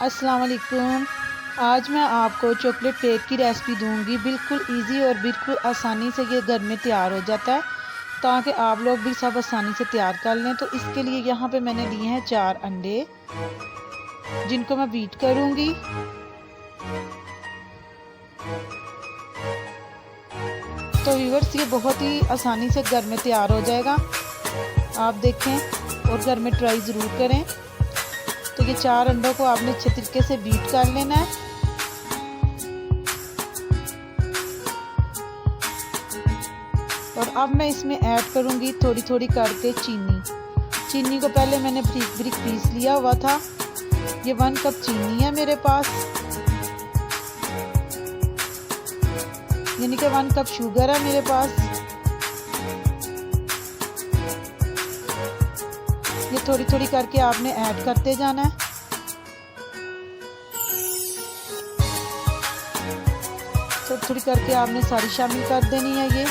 अस्सलाम वालेकुम। आज मैं आपको चॉकलेट केक की रेसिपी दूंगी। बिल्कुल इजी और बिल्कुल आसानी से ये घर में तैयार हो जाता है, ताकि आप लोग भी सब आसानी से तैयार कर लें। तो इसके लिए यहाँ पे मैंने लिए हैं 4 अंडे, जिनको मैं बीट करूंगी। तो व्यूअर्स, ये बहुत ही आसानी से घर में तैयार हो जाएगा। आप देखें और घर में ट्राई ज़रूर करें। तो ये 4 अंडों को आपने अच्छे तरीके से बीट कर लेना है। और अब मैं इसमें ऐड करूंगी थोड़ी थोड़ी करके चीनी को पहले मैंने बारीक बारीक पीस लिया हुआ था। ये 1 कप चीनी है मेरे पास, यानी कि 1 कप शुगर है मेरे पास। ये थोड़ी थोड़ी करके आपने ऐड करते जाना है। थोड़ी थोड़ी करके आपने सारी शामिल कर देनी है। ये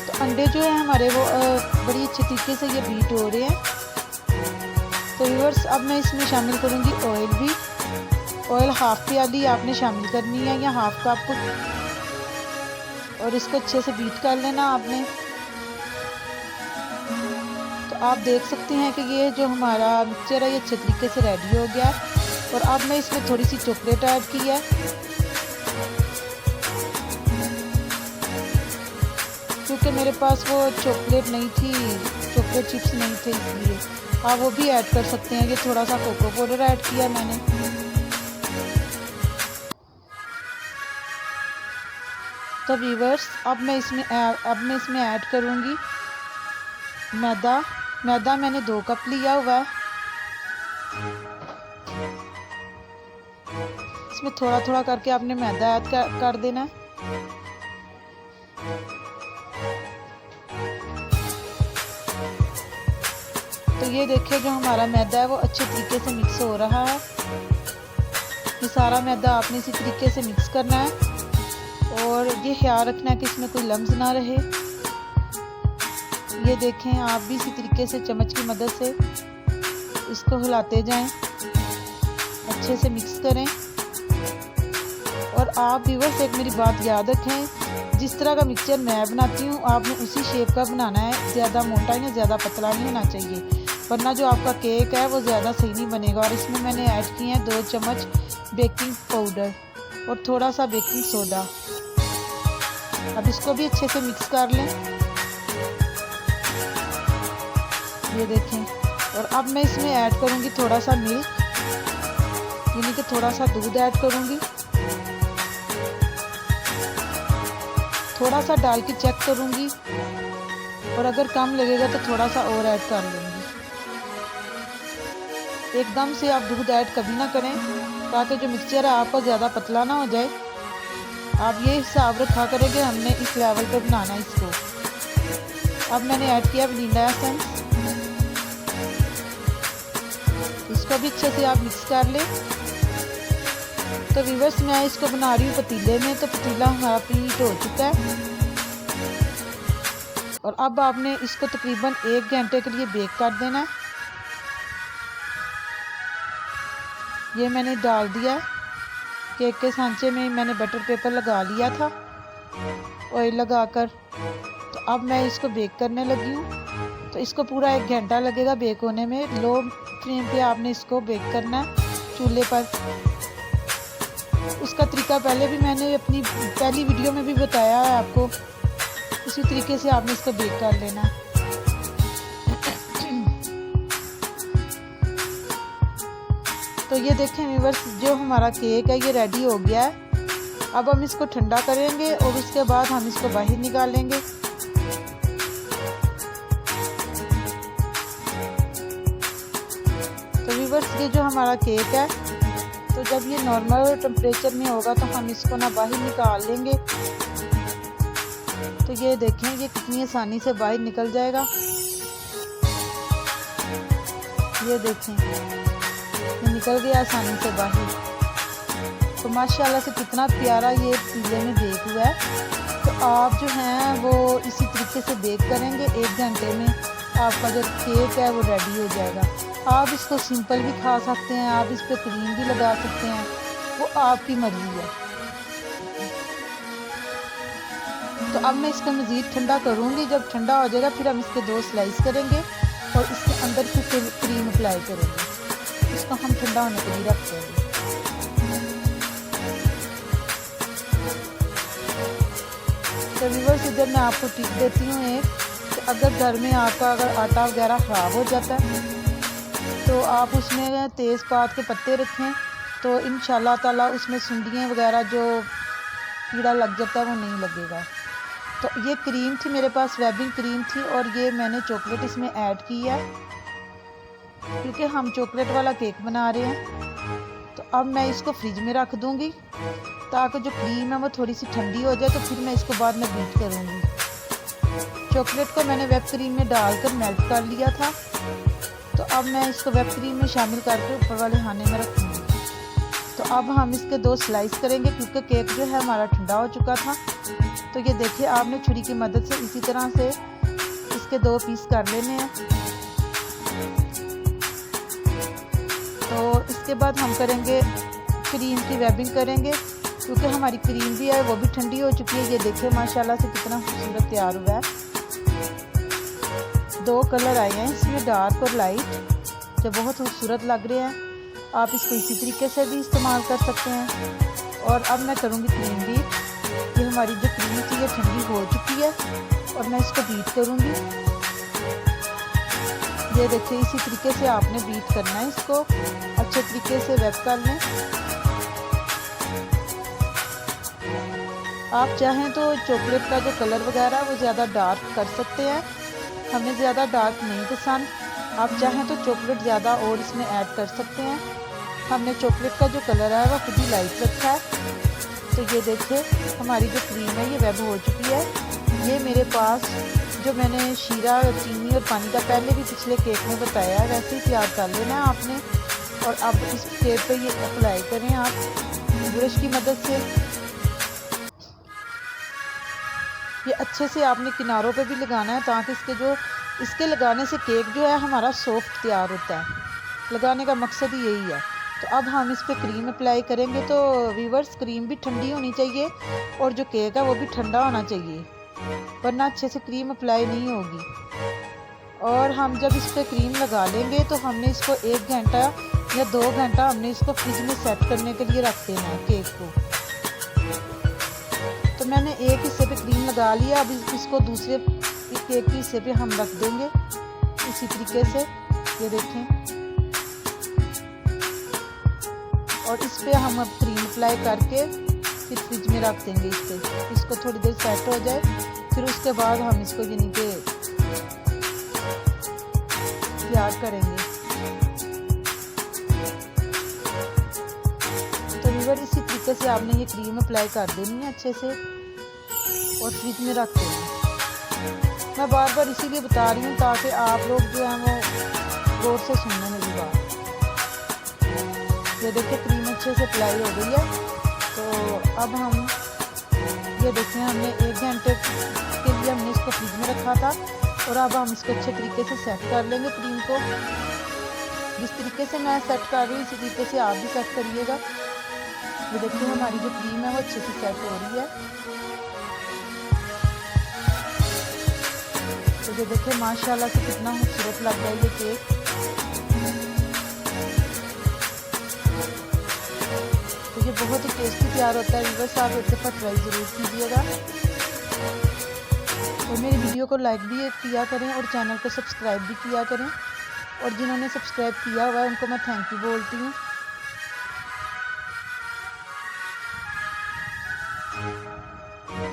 तो अंडे जो है हमारे वो बड़ी अच्छे तरीके से ये बीट हो रहे हैं। तो व्यूअर्स, अब मैं इसमें शामिल करूंगी ऑयल भी। ऑयल हाफ प्याली आपने शामिल करनी है या हाफ कप, और इसको अच्छे से बीट कर लेना आपने। तो आप देख सकते हैं कि ये जो हमारा मिक्सचर है ये अच्छे तरीके से रेडी हो गया। और अब मैं इसमें थोड़ी सी चॉकलेट ऐड की है। क्योंकि मेरे पास वो चॉकलेट नहीं थी, चॉकलेट चिप्स नहीं थे, इसलिए आप वो भी ऐड कर सकते हैं। ये थोड़ा सा कोको पाउडर ऐड किया मैंने। तो व्यूअर्स, अब मैं इसमें ऐड करूंगी मैदा मैंने 2 कप लिया हुआ है। इसमें थोड़ा थोड़ा करके आपने मैदा ऐड कर देना है। तो ये देखिए, जो हमारा मैदा है वो अच्छे तरीके से मिक्स हो रहा है। ये सारा मैदा आपने इसी तरीके से मिक्स करना है। और ये ख्याल रखना है कि इसमें कोई लम्स ना रहे। ये देखें, आप भी इसी तरीके से चम्मच की मदद से इसको हिलाते जाएं, अच्छे से मिक्स करें। और आप व्यूअर्स, एक मेरी बात याद रखें, जिस तरह का मिक्सचर मैं बनाती हूँ आपने उसी शेप का बनाना है। ज़्यादा मोटा या ज़्यादा पतला नहीं होना चाहिए, वरना जो आपका केक है वो ज़्यादा सही नहीं बनेगा। और इसमें मैंने ऐड किए हैं 2 चम्मच बेकिंग पाउडर और थोड़ा सा बेकिंग सोडा। अब इसको भी अच्छे से मिक्स कर लें। ये देखें। और अब मैं इसमें ऐड करूंगी थोड़ा सा मिल्क, यानी कि थोड़ा सा दूध ऐड करूंगी। थोड़ा सा डाल के चेक करूंगी, और अगर कम लगेगा तो थोड़ा सा और ऐड कर लूंगी। एकदम से आप दूध ऐड कभी ना करें, ताकि जो मिक्सचर है आपका ज़्यादा पतला ना हो जाए। आप ये हिसाब रखा करें कि हमने इस लेवल पे बनाना है इसको। अब मैंने ऐड किया वनीला एसेंस, इसको भी अच्छे से आप मिक्स कर लें। तो व्यूअर्स, मैं इसको बना रही हूँ पतीले में। तो पतीला हमारा प्रीहीट हो चुका है। और अब आपने इसको तकरीबन 1 घंटे के लिए बेक कर देना है। ये मैंने डाल दिया है केक के सांचे में। मैंने बटर पेपर लगा लिया था ऑयल लगाकर। तो अब मैं इसको बेक करने लगी हूँ। तो इसको पूरा 1 घंटा लगेगा बेक होने में। लो फ्लेम पे आपने इसको बेक करना है चूल्हे पर। उसका तरीका पहले भी मैंने अपनी पहली वीडियो में भी बताया है आपको। उसी तरीके से आपने इसको बेक कर लेना है। तो ये देखें व्यूअर्स, जो हमारा केक है ये रेडी हो गया है। अब हम इसको ठंडा करेंगे और उसके बाद हम इसको बाहर निकालेंगे। तो व्यूअर्स, ये जो हमारा केक है, तो जब ये नॉर्मल टेम्परेचर में होगा तो हम इसको ना बाहर निकाल लेंगे। तो ये देखें, ये कितनी आसानी से बाहर निकल जाएगा। ये देखें, ये निकल गया आसानी से बाहर। तो माशाल्लाह से कितना प्यारा ये पतीले में बेक हुआ है। तो आप जो हैं वो इसी तरीके से बेक करेंगे। 1 घंटे में आपका जो केक है वो रेडी हो जाएगा। आप इसको सिंपल भी खा सकते हैं, आप इस पर क्रीम भी लगा सकते हैं, वो आपकी मर्ज़ी है। तो अब मैं इसको मज़ीद ठंडा करूँगी। जब ठंडा हो जाएगा फिर हम इसके 2 स्लाइस करेंगे और इसके अंदर फिर क्रीम अप्लाई करेंगे। इसको हम ठंडा होने के लिए रख देंगे। तो व्यूअर्स, इधर मैं आपको टिप देती हूँ एक, कि अगर घर में आपका अगर आटा वगैरह ख़राब हो जाता है तो आप उसमें तेज़पात के पत्ते रखें, तो इंशाल्लाह ताला उसमें सुंडियाँ वगैरह जो कीड़ा लग जाता है वो नहीं लगेगा। तो ये क्रीम थी मेरे पास, व्हिपिंग क्रीम थी, और ये मैंने चॉकलेट इसमें ऐड की है क्योंकि हम चॉकलेट वाला केक बना रहे हैं। तो अब मैं इसको फ्रिज में रख दूँगी ताकि जो क्रीम है वो थोड़ी सी ठंडी हो जाए, तो फिर मैं इसको बाद में बीट करूँगी। चॉकलेट को मैंने व्हिप क्रीम में डालकर मेल्ट कर लिया था, तो अब मैं इसको व्हिप क्रीम में शामिल करके ऊपर वाले खाने में रखूँगी। तो अब हम इसके 2 स्लाइस करेंगे क्योंकि केक जो है हमारा ठंडा हो चुका था। तो ये देखिए, आपने छुरी की मदद से इसी तरह से इसके 2 पीस कर लेने हैं। तो इसके बाद हम करेंगे क्रीम की वेबिंग करेंगे क्योंकि हमारी क्रीम भी है वो भी ठंडी हो चुकी है। ये देखिए माशाल्लाह से कितना खूबसूरत तैयार हुआ है। 2 कलर आए हैं इसमें, डार्क और लाइट, जो बहुत खूबसूरत लग रहे हैं। आप इसको इसी तरीके से भी इस्तेमाल कर सकते हैं। और अब मैं करूँगी क्रीम बीट। ये हमारी जो क्रीम थी ये ठंडी हो चुकी है और मैं इसको बीट करूँगी। ये देखिए, इसी तरीके से आपने बीट करना है, इसको अच्छे तरीके से वेब कर लें। आप चाहें तो चॉकलेट का जो कलर वगैरह है वो ज़्यादा डार्क कर सकते हैं, हमें ज़्यादा डार्क नहीं पसंद। आप चाहें तो चॉकलेट ज़्यादा और इसमें ऐड कर सकते हैं। हमने चॉकलेट का जो कलर है वो खुद ही लाइट रखा है। तो ये देखिए, हमारी जो क्रीम है ये वेब हो चुकी है। ये मेरे पास जो मैंने शीरा, चीनी और पानी का पहले भी पिछले केक में बताया है, वैसे ही तैयार कर लेना है आपने। और अब इस केक पे ये अप्लाई करें आप ब्रश की मदद से। ये अच्छे से आपने किनारों पे भी लगाना है ताकि इसके लगाने से केक जो है हमारा सॉफ्ट तैयार होता है। लगाने का मकसद ही यही है। तो अब हम इस पे क्रीम अप्लाई करेंगे। तो व्यूअर्स, क्रीम भी ठंडी होनी चाहिए और जो केक है वो भी ठंडा होना चाहिए, वरना अच्छे से क्रीम अप्लाई नहीं होगी। और हम जब इस पे क्रीम लगा लेंगे तो हमने इसको 1 घंटा या 2 घंटा हमने इसको फ्रिज में सेट करने के लिए रख देना है केक को। तो मैंने एक हिस्से पे क्रीम लगा लिया, अब इसको दूसरे केक के हिस्से पे हम रख देंगे इसी तरीके से। ये देखें, और इस पे हम अब क्रीम अप्लाई करके फिर फ्रिज में रख देंगे इसको थोड़ी देर सेट हो जाए। फिर उसके बाद हम इसको यानी कि तैयार करेंगे। तो व्यूअर, इसी तरीके से आपने ये क्रीम अप्लाई कर देनी है अच्छे से और फ्रिज में रख देंगे। मैं बार बार इसीलिए बता रही हूँ ताकि आप लोग जो हैं वो गौर से सुनने मेरी बात। ये देखिए, क्रीम अच्छे से अप्लाई हो गई है। तो अब हम ये देखिए, हमने 1 घंटे के लिए हमने इसको फ्रिज में रखा था और अब हम इसको अच्छे तरीके से सेट कर लेंगे क्रीम को। जिस तरीके से मैं सेट कर रही हूँ इसी तरीके से आप भी सेट करिएगा। ये देखिए, हमारी जो क्रीम है वो अच्छे से सेट हो रही है। तो ये देखिए माशाल्लाह से कितना खूबसूरत लग रहा है ये केक। तो ये बहुत ही टेस्टी तैयार होता है। व्यूअर्स, आप एक दफ़ा ट्राई ज़रूर कीजिएगा और मेरी वीडियो को लाइक भी किया करें और चैनल को सब्सक्राइब भी किया करें। और जिन्होंने सब्सक्राइब किया हुआ है उनको मैं थैंक यू बोलती हूँ।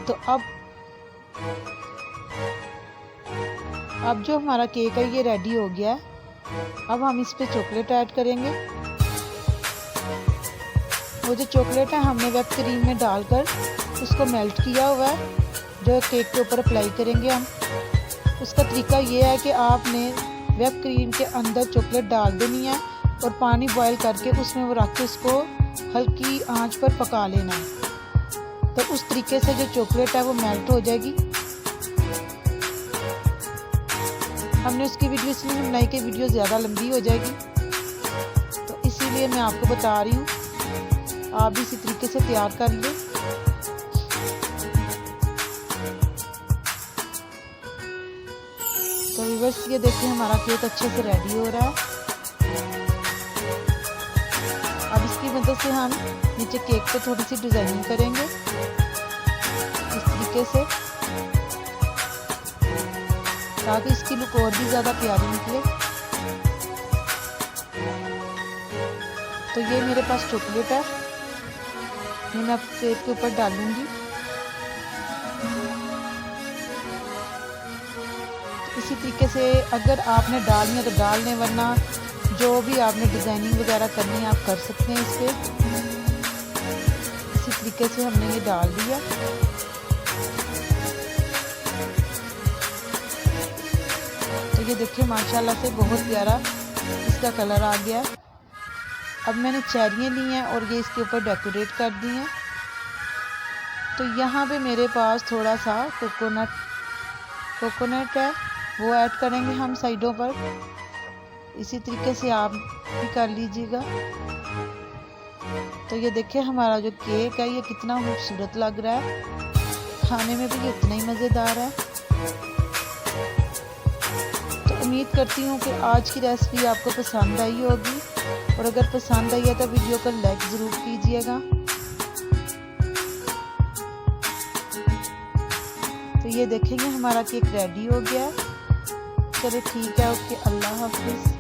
तो अब जो हमारा केक है ये रेडी हो गया है। अब हम इस पे चॉकलेट ऐड करेंगे। वो जो चॉकलेट है हमने व्हिप क्रीम में डालकर उसको मेल्ट किया हुआ है, जो केक के ऊपर अप्लाई करेंगे हम। उसका तरीका ये है कि आपने व्हिप क्रीम के अंदर चॉकलेट डाल देनी है और पानी बॉयल करके उसमें वो रख के उसको हल्की आंच पर पका लेना है। तो उस तरीके से जो चॉकलेट है वो मेल्ट हो जाएगी। हमने उसकी वीडियो इसलिए नहीं बनाई कि वीडियो ज़्यादा लंबी हो जाएगी, तो इसीलिए मैं आपको बता रही हूँ। आप भी इसी तरीके से तैयार कर लें। तो व्यूअर्स ये देखिए हमारा केक अच्छे से रेडी हो रहा है। अब इसकी मदद से हम नीचे केक पे थोड़ी सी डिजाइनिंग करेंगे इस तरीके से, ताकि इसकी लुक और भी ज़्यादा प्यारी निकले। तो ये मेरे पास चॉकलेट है, ये मैं केक के ऊपर डालूंगी। इसी तरीके से अगर आपने डालनी है तो डाल लें, वरना जो भी आपने डिज़ाइनिंग वगैरह करनी है आप कर सकते हैं इस पर। इसी तरीके से हमने ये डाल दिया। तो ये देखिए माशाल्लाह से बहुत प्यारा इसका कलर आ गया। अब मैंने चेरियाँ ली हैं और ये इसके ऊपर डेकोरेट कर दी हैं। तो यहाँ पे मेरे पास थोड़ा सा कोकोनट है, वो ऐड करेंगे हम साइडों पर। इसी तरीके से आप भी कर लीजिएगा। तो ये देखिए हमारा जो केक है ये कितना खूबसूरत लग रहा है, खाने में भी ये इतना ही मज़ेदार है। तो उम्मीद करती हूँ कि आज की रेसिपी आपको पसंद आई होगी, और अगर पसंद आई है तो वीडियो को लाइक ज़रूर कीजिएगा। तो ये देखेंगे हमारा केक रेडी हो गया। चलो ठीक है, ओके, अल्लाह हाफिज़।